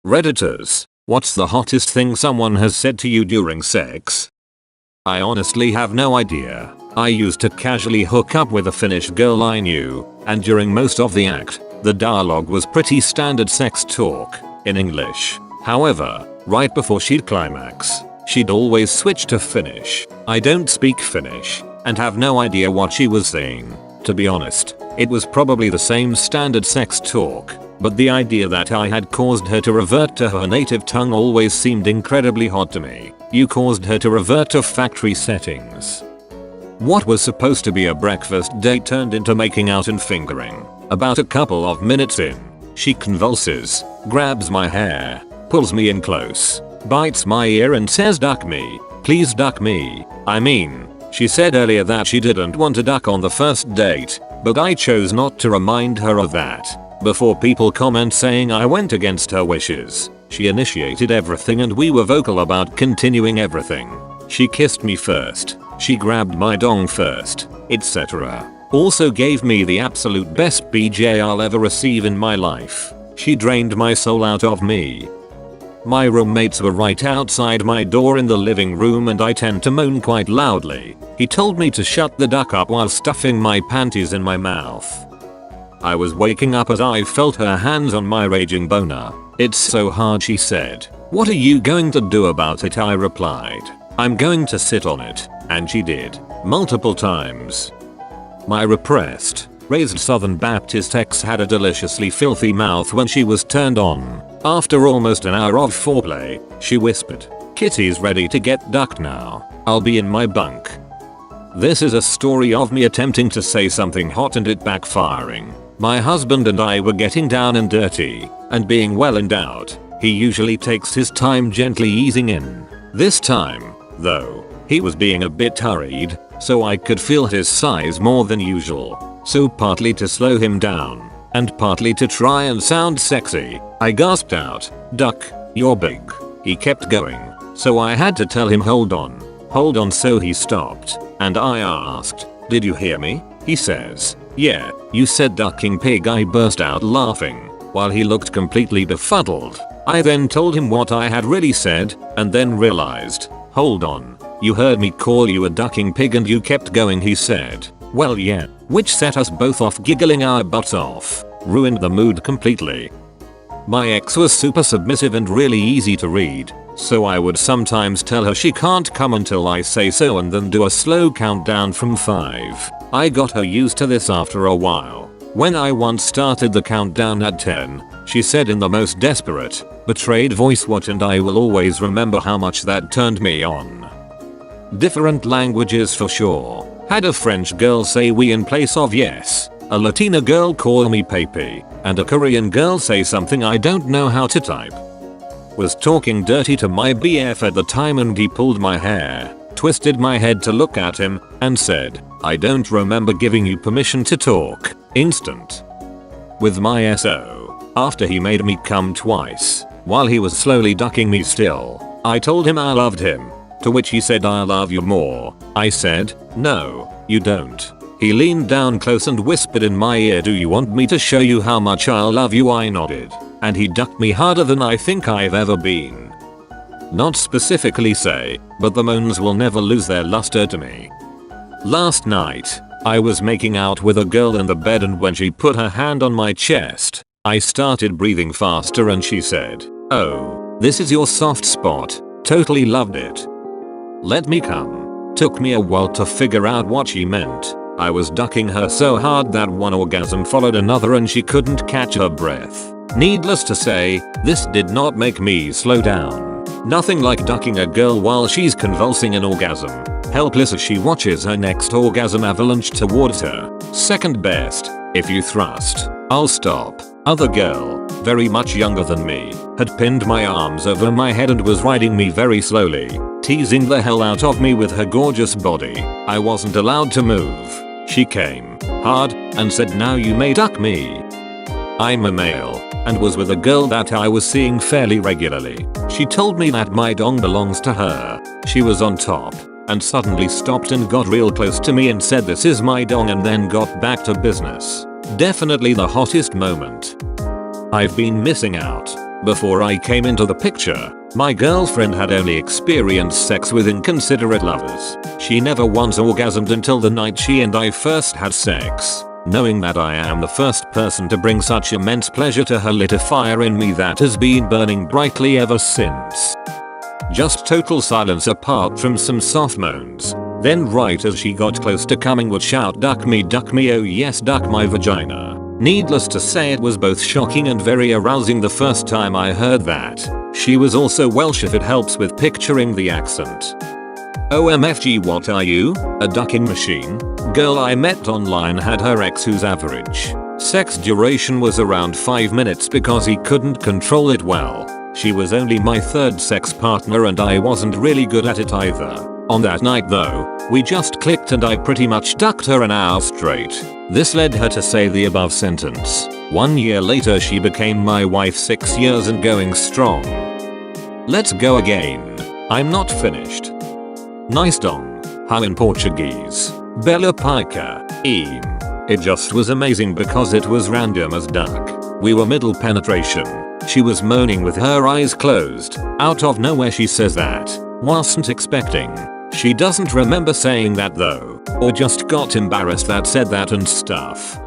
Redditors, what's the hottest thing someone has said to you during sex? I honestly have no idea. I used to casually hook up with a Finnish girl I knew, and during most of the act, the dialogue was pretty standard sex talk, in English. However, right before she'd climax, she'd always switch to Finnish. I don't speak Finnish, and have no idea what she was saying. To be honest, it was probably the same standard sex talk, but the idea that I had caused her to revert to her native tongue always seemed incredibly hot to me. You caused her to revert to factory settings. What was supposed to be a breakfast date turned into making out and fingering. About a couple of minutes in, she convulses, grabs my hair, pulls me in close, bites my ear and says, "Duck me, please duck me." I mean, she said earlier that she didn't want to duck on the first date, but I chose not to remind her of that. Before people comment saying I went against her wishes, she initiated everything and we were vocal about continuing everything. She kissed me first, she grabbed my dong first, etc. Also gave me the absolute best BJ I'll ever receive in my life. She drained my soul out of me. My roommates were right outside my door in the living room and I tend to moan quite loudly. He told me to shut the duck up while stuffing my panties in my mouth. I was waking up as I felt her hands on my raging boner. "It's so hard," she said. "What are you going to do about it?" I replied. "I'm going to sit on it." And she did. Multiple times. My repressed, raised Southern Baptist ex had a deliciously filthy mouth when she was turned on. After almost an hour of foreplay, she whispered, "Kitty's ready to get ducked now. I'll be in my bunk." This is a story of me attempting to say something hot and it backfiring. My husband and I were getting down and dirty, and being well endowed, he usually takes his time gently easing in. This time, though, he was being a bit hurried, so I could feel his sighs more than usual. So partly to slow him down, and partly to try and sound sexy, I gasped out, "Duck, you're big." He kept going, so I had to tell him hold on, so he stopped, and I asked, "Did you hear me?" He says, "Yeah, you said ducking pig." I burst out laughing, while he looked completely befuddled. I then told him what I had really said, and then realized, "Hold on, you heard me call you a ducking pig and you kept going." He said, "Well yeah," which set us both off giggling our butts off, ruined the mood completely. My ex was super submissive and really easy to read, so I would sometimes tell her she can't come until I say so and then do a slow countdown from 5. I got her used to this after a while. When I once started the countdown at 10, she said in the most desperate, betrayed voice, "What?" and I will always remember how much that turned me on. Different languages for sure. Had a French girl say "we" in place of "yes", a Latina girl call me "papi", and a Korean girl say something I don't know how to type. Was talking dirty to my BF at the time and he pulled my hair, twisted my head to look at him, and said, "I don't remember giving you permission to talk." Instant. With my SO, after he made me come twice, while he was slowly ducking me still, I told him I loved him, to which he said, "I love you more." I said, "No, you don't." He leaned down close and whispered in my ear, "Do you want me to show you how much I love you?" I nodded, and he ducked me harder than I think I've ever been. Not specifically say, but the moans will never lose their luster to me. Last night, I was making out with a girl in the bed and when she put her hand on my chest, I started breathing faster and she said, "Oh, this is your soft spot. Totally loved it. Let me come." Took me a while to figure out what she meant. I was ducking her so hard that one orgasm followed another and she couldn't catch her breath. Needless to say, this did not make me slow down. Nothing like ducking a girl while she's convulsing in orgasm, helpless as she watches her next orgasm avalanche towards her. Second best, if you thrust, I'll stop. Other girl, very much younger than me, had pinned my arms over my head and was riding me very slowly, teasing the hell out of me with her gorgeous body. I wasn't allowed to move. She came hard and said, "Now you may duck me." I'm a male, and was with a girl that I was seeing fairly regularly. She told me that my dong belongs to her. She was on top, and suddenly stopped and got real close to me and said, "This is my dong," and then got back to business. Definitely the hottest moment I've been missing out. Before I came into the picture, my girlfriend had only experienced sex with inconsiderate lovers. She never once orgasmed until the night she and I first had sex. Knowing that I am the first person to bring such immense pleasure to her lit a fire in me that has been burning brightly ever since. Just total silence apart from some soft moans. Then right as she got close to coming would shout, duck me, oh yes, duck my vagina." Needless to say, it was both shocking and very arousing the first time I heard that. She was also Welsh, if it helps with picturing the accent. "OMFG, what are you? A ducking machine?" Girl I met online had her ex whose average sex duration was around 5 minutes because he couldn't control it well. She was only my third sex partner and I wasn't really good at it either. On that night though, we just clicked and I pretty much ducked her an hour straight. This led her to say the above sentence. 1 year later she became my wife, 6 years and going strong. Let's go again. I'm not finished. Nice dong. How in Portuguese? Bela pica. It just was amazing because it was random as duck. We were middle penetration. She was moaning with her eyes closed. Out of nowhere she says that. Wasn't expecting. She doesn't remember saying that though. Or just got embarrassed that said that and stuff.